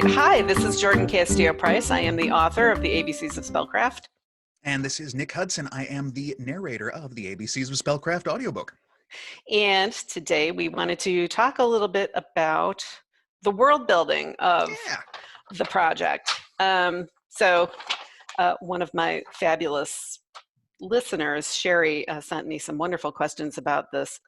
Hi, this is Jordan Castillo Price. I am the author of the ABCs of Spellcraft. And this is Nick Hudson. I am the narrator of the ABCs of Spellcraft audiobook. And today we wanted to talk a little bit about the world building of the project. One of my fabulous listeners, Sherry, sent me some wonderful questions about this.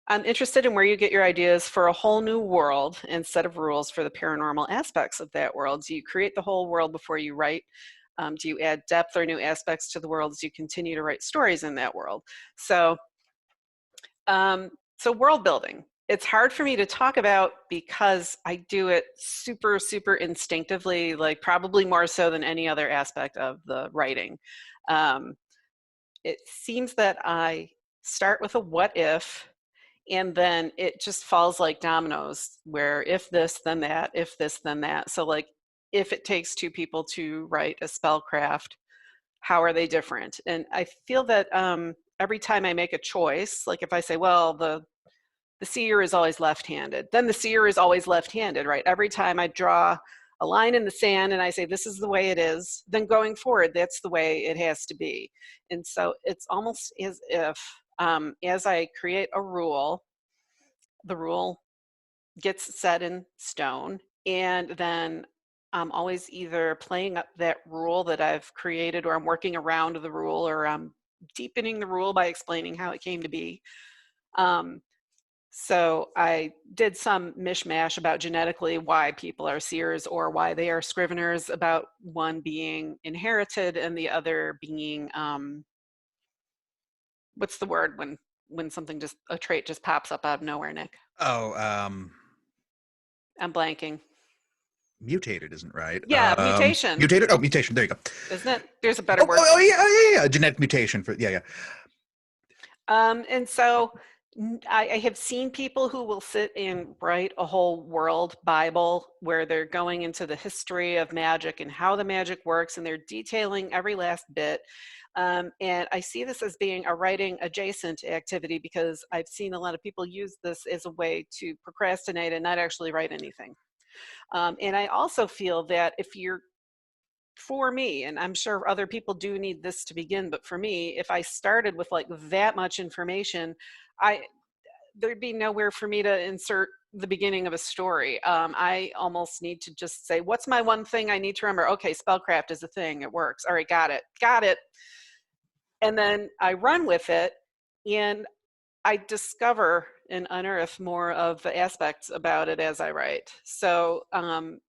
I'm interested in where you get your ideas for a whole new world and set of rules for the paranormal aspects of that world. Do you create the whole world before you write? Do you add depth or new aspects to the world as you continue to write stories in that world? So world building. It's hard for me to talk about because I do it super, super instinctively, like probably more so than any other aspect of the writing. It seems that I start with a what if, and then it just falls like dominoes, where if this, then that, if this, then that. So like, if it takes two people to write a spellcraft, how are they different? And I feel that every time I make a choice, like if I say, well, the seer is always left-handed, then the seer is always left-handed, right? Every time I draw a line in the sand and I say, this is the way it is, then going forward, that's the way it has to be. And so it's almost as if as I create a rule, the rule gets set in stone, and then I'm always either playing up that rule that I've created, or I'm working around the rule, or I'm deepening the rule by explaining how it came to be. So I did some mishmash about genetically why people are seers or why they are scriveners, about one being inherited and the other being, what's the word when something just, a trait just pops up out of nowhere, Nick? Oh, I'm blanking. mutated isn't right. Yeah, mutation. Mutated? Oh, mutation. There you go. Isn't it? There's a better word. Yeah. Genetic mutation for, yeah. And so I have seen people who will sit and write a whole world Bible where they're going into the history of magic and how the magic works, and they're detailing every last bit. And I see this as being a writing adjacent activity, because I've seen a lot of people use this as a way to procrastinate and not actually write anything. And I also feel that if you're, for me, and I'm sure other people do need this to begin, but for me, if I started with like that much information, there'd be nowhere for me to insert the beginning of a story. I almost need to just say, what's my one thing I need to remember? Okay, spellcraft is a thing, it works. All right, got it. And then I run with it, and I discover and unearth more of the aspects about it as I write. So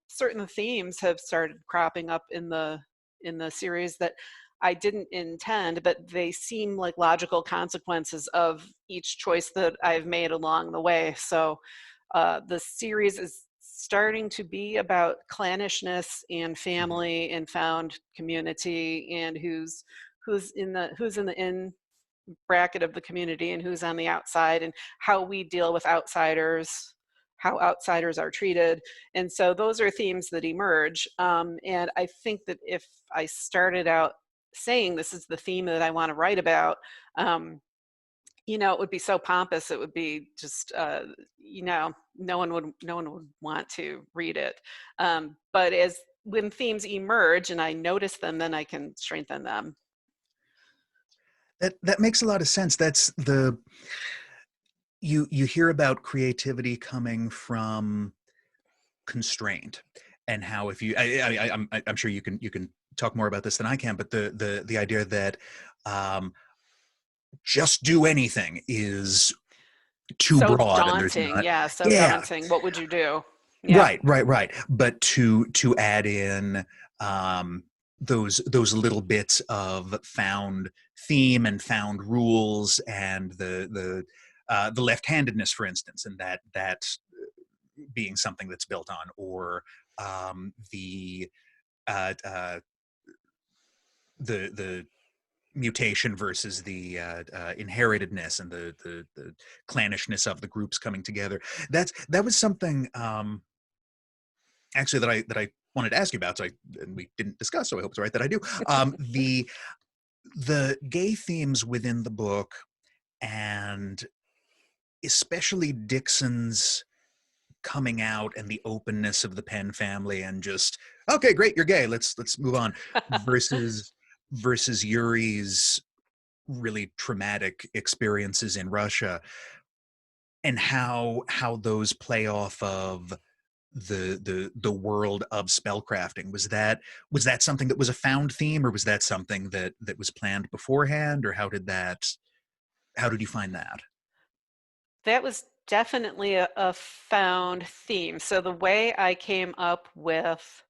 certain themes have started cropping up in the series that I didn't intend, but they seem like logical consequences of each choice that I've made along the way. So the series is starting to be about clannishness and family and found community, and who's in the in bracket of the community and who's on the outside, and how we deal with outsiders, how outsiders are treated. And so those are themes that emerge. And I think that if I started out saying this is the theme that I want to write about, it would be so pompous. It would be just, no one would want to read it. But when themes emerge and I notice them, then I can strengthen them. That makes a lot of sense. That's you hear about creativity coming from constraint, and how if you, I'm sure you can talk more about this than I can, but the idea that just do anything is too so broad, daunting, and there's not. daunting. What would you do? Yeah. Right. But to add in those little bits of found theme and found rules, and the left-handedness, for instance, and that being something that's built on, or the mutation versus the inheritedness, and the clannishness of the groups coming together. That was something actually that I wanted to ask you about. And we didn't discuss, so I hope it's right that I do. The gay themes within the book, and especially Dixon's coming out and the openness of the Penn family and just, okay, great, you're gay, let's move on, versus Yuri's really traumatic experiences in Russia, and how those play off of the world of spellcrafting. Was that something that was a found theme, or was that something that was planned beforehand, or how did you find that? That was definitely a found theme. So the way I came up with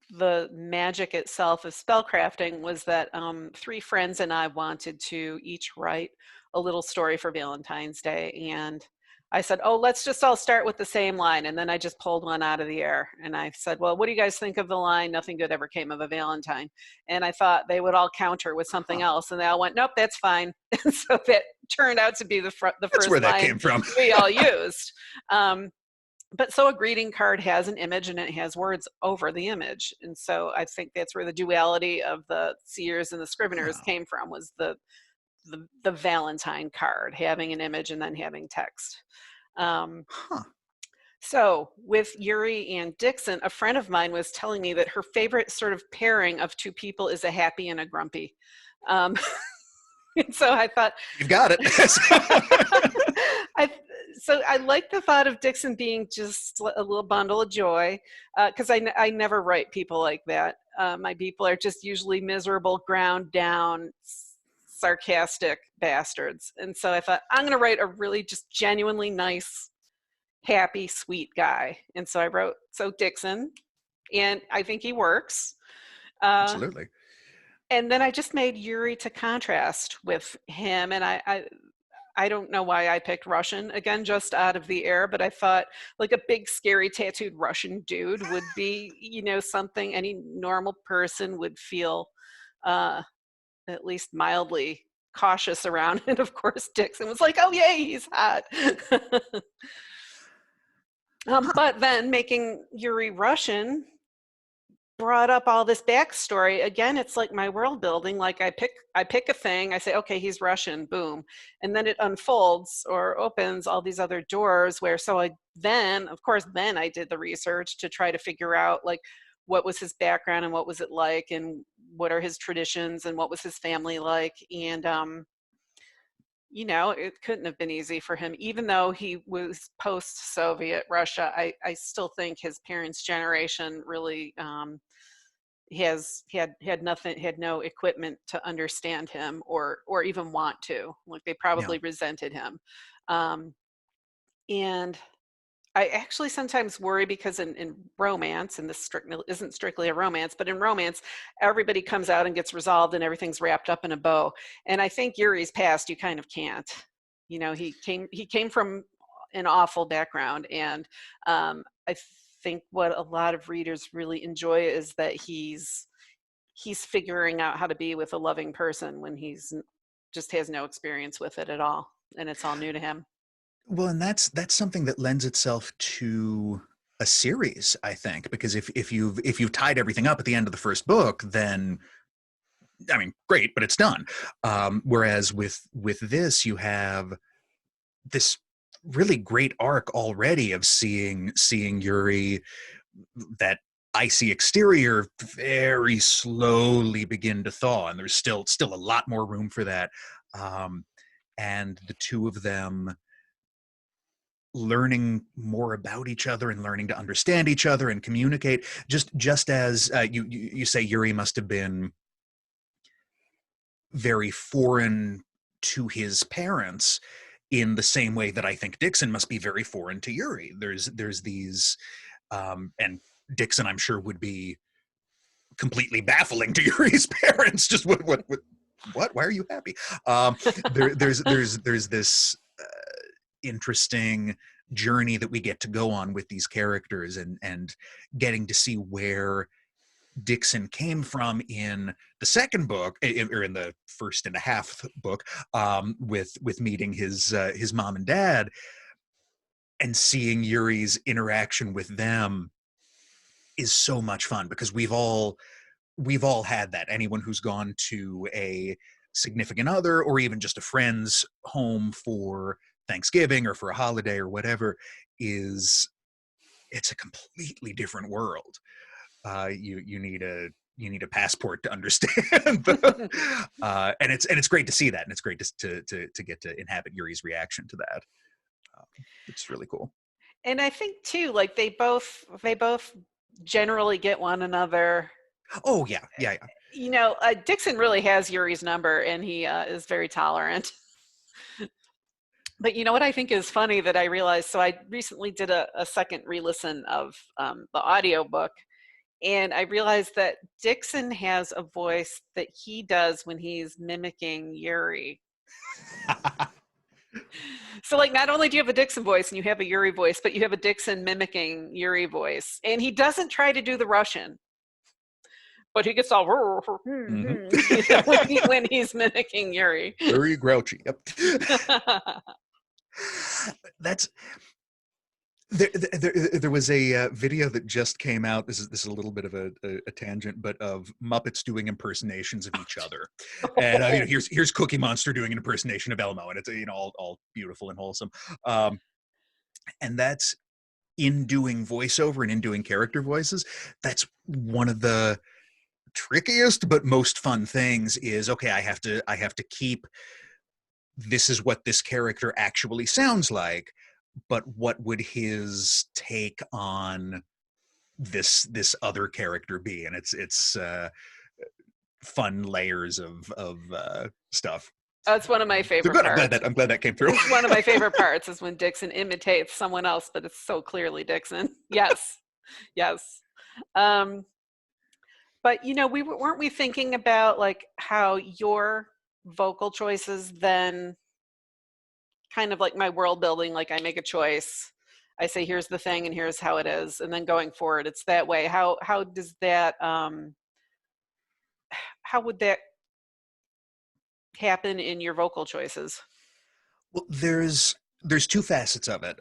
the magic itself of spellcrafting was that three friends and I wanted to each write a little story for Valentine's Day. And I said, oh, let's just all start with the same line. And then I just pulled one out of the air. And I said, well, what do you guys think of the line, nothing good ever came of a Valentine? And I thought they would all counter with something Huh. else. And they all went, nope, that's fine. And so that turned out to be the That's where first that line came from. we all used. But so a greeting card has an image and it has words over the image. And so I think that's where the duality of the seers and the scriveners Oh. came from, was the Valentine card having an image and then having text. Huh. So with Yuri and Dixon, a friend of mine was telling me that her favorite sort of pairing of two people is a happy and a grumpy. Um, and so I thought, You've got it. I so I like the thought of Dixon being just a little bundle of joy, because I never write people like that. My people are just usually miserable, ground down, sarcastic bastards. And so I thought, I'm going to write a really just genuinely nice, happy, sweet guy. And so I wrote Dixon, and I think he works. Absolutely. And then I just made Yuri to contrast with him, and I don't know why I picked Russian, again, just out of the air, but I thought like a big, scary, tattooed Russian dude would be, something any normal person would feel at least mildly cautious around. And of course, Dixon was like, oh, yay, he's hot. But then making Yuri Russian brought up all this backstory. Again, it's like my world building. Like I pick a thing, I say, okay, he's Russian, boom. And then it unfolds or opens all these other doors where, then I did the research to try to figure out like what was his background and what was it like and what are his traditions and what was his family like. And, it couldn't have been easy for him, even though he was post-Soviet Russia. I still think his parents' generation really, had no equipment to understand him or even want to. Like they Yeah. probably resented him. And I actually sometimes worry because in romance, and this isn't strictly a romance, but in romance, everybody comes out and gets resolved and everything's wrapped up in a bow. And I think Yuri's past, you kind of can't. He came from an awful background, and I think what a lot of readers really enjoy is that he's figuring out how to be with a loving person when he's just has no experience with it at all, and it's all new to him. Well, and that's something that lends itself to a series, I think, because if you've tied everything up at the end of the first book, then I mean, great, but it's done. Whereas with this, you have this really great arc already of seeing Yuri, that icy exterior, very slowly begin to thaw, and there's still a lot more room for that. And the two of them learning more about each other and learning to understand each other and communicate, just as you say Yuri must have been very foreign to his parents, in the same way that I think Dixon must be very foreign to Yuri. There's these and Dixon, I'm sure, would be completely baffling to Yuri's parents. Just what why are you happy? There's this interesting journey that we get to go on with these characters, and getting to see where Dixon came from in the second book, or in the first and a half book, with meeting his mom and dad, and seeing Yuri's interaction with them is so much fun, because we've all had that. Anyone who's gone to a significant other or even just a friend's home for Thanksgiving or for a holiday or whatever, it's a completely different world. You need a passport to understand. And it's great to see that, and it's great to get to inhabit Yuri's reaction to that. It's really cool. And I think too, like they both generally get one another. Oh yeah. Dixon really has Yuri's number, and he is very tolerant. But you know what I think is funny that I realized? So I recently did a second re-listen of the audiobook, and I realized that Dixon has a voice that he does when he's mimicking Yuri. So like not only do you have a Dixon voice and you have a Yuri voice, but you have a Dixon mimicking Yuri voice. And he doesn't try to do the Russian, but he gets all when he's mimicking Yuri. Very grouchy. Yep. That's there was a video that just came out. This is a little bit of a tangent, but of Muppets doing impersonations of each other. And here's Cookie Monster doing an impersonation of Elmo, and it's all beautiful and wholesome. And that's in doing voiceover and in doing character voices. That's one of the trickiest but most fun things. Is okay. I have to keep. This is what this character actually sounds like, but what would his take on this other character be? And it's fun layers of stuff. That's one of my favorite good. parts. I'm glad that came through. It's one of my favorite parts is when Dixon imitates someone else, but it's so clearly Dixon. Yes. But weren't we thinking about like how your vocal choices then kind of like my world building, like I make a choice, I say here's the thing and here's how it is, and then going forward it's that way. How does that how would that happen in your vocal choices? Well, there's two facets of it.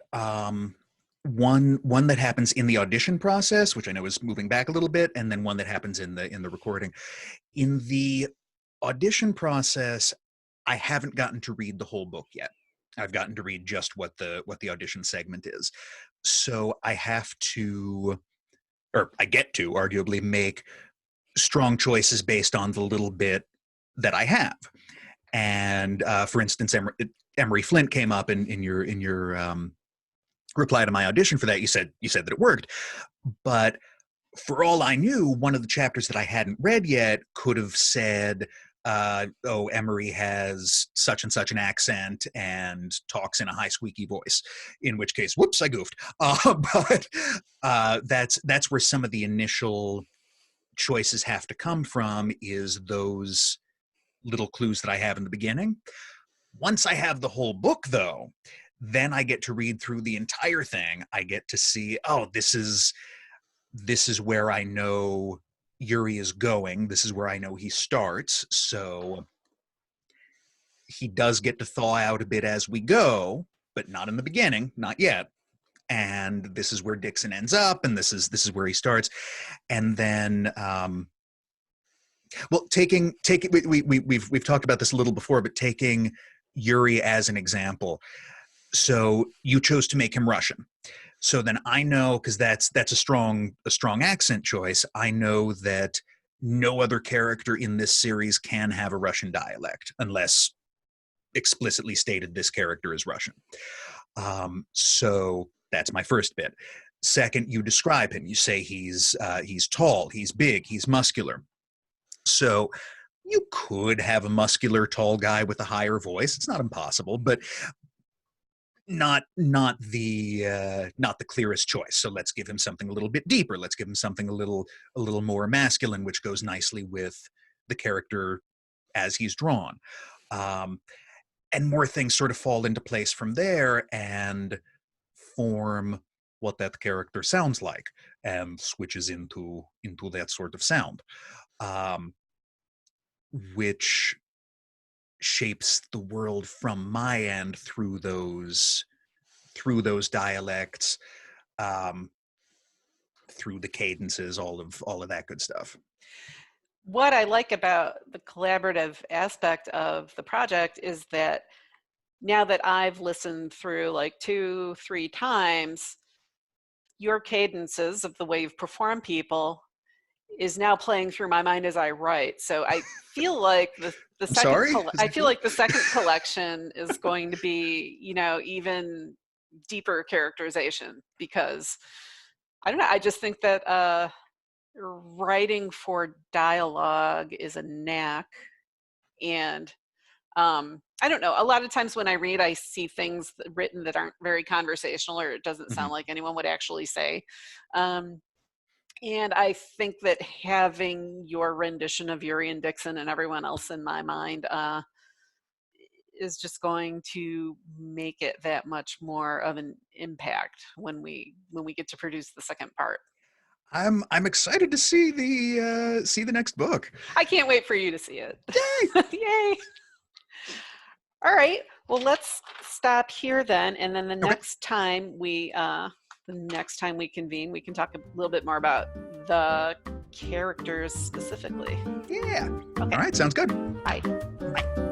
One that happens in the audition process, which I know is moving back a little bit, and then one that happens in the recording. In the audition process, I haven't gotten to read the whole book yet. I've gotten to read just what the audition segment is. So I have to, or I get to arguably make strong choices based on the little bit that I have. And for instance, Emery Flint came up in your reply to my audition for that. You said that it worked, but for all I knew, one of the chapters that I hadn't read yet could have said, Emery has such and such an accent and talks in a high squeaky voice, in which case, whoops, I goofed. But that's where some of the initial choices have to come from, is those little clues that I have in the beginning. Once I have the whole book, though, then I get to read through the entire thing. I get to see, this is where I know Yuri is going. This is where I know he starts. So he does get to thaw out a bit as we go, but not in the beginning, not yet. And this is where Dixon ends up, and this is where he starts. And then we've talked about this a little before, but taking Yuri as an example. So you chose to make him Russian. So then I know, because that's a strong accent choice, I know that no other character in this series can have a Russian dialect unless explicitly stated this character is Russian. So that's my first bit. Second, you describe him. You say he's tall, he's big, he's muscular. So you could have a muscular, tall guy with a higher voice. It's not impossible, but not the clearest choice. So let's give him something a little bit deeper. Let's give him something a little more masculine, which goes nicely with the character as he's drawn. And more things sort of fall into place from there and form what that character sounds like and switches into that sort of sound, which shapes the world from my end through those dialects, through the cadences, all of that good stuff. What I like about the collaborative aspect of the project is that now that I've listened through like 2-3 times, your cadences of the way you've performed people is now playing through my mind as I write. So I feel like the I'm second sorry. Is I that feel good? like the second collection is going to be, even deeper characterization, because I don't know, I just think that writing for dialogue is a knack. And I don't know, a lot of times when I read, I see things written that aren't very conversational, or it doesn't Mhm. sound like anyone would actually say. um, and I think that having your rendition of Yuri and Dixon and everyone else in my mind is just going to make it that much more of an impact when we get to produce the second part. I'm excited to see the next book. I can't wait for you to see it. Yay! Yay! All right. Well, let's stop here then, and then Okay. the next time we convene, we can talk a little bit more about the characters specifically. Yeah. All Okay. right. Sounds good. Bye. Bye.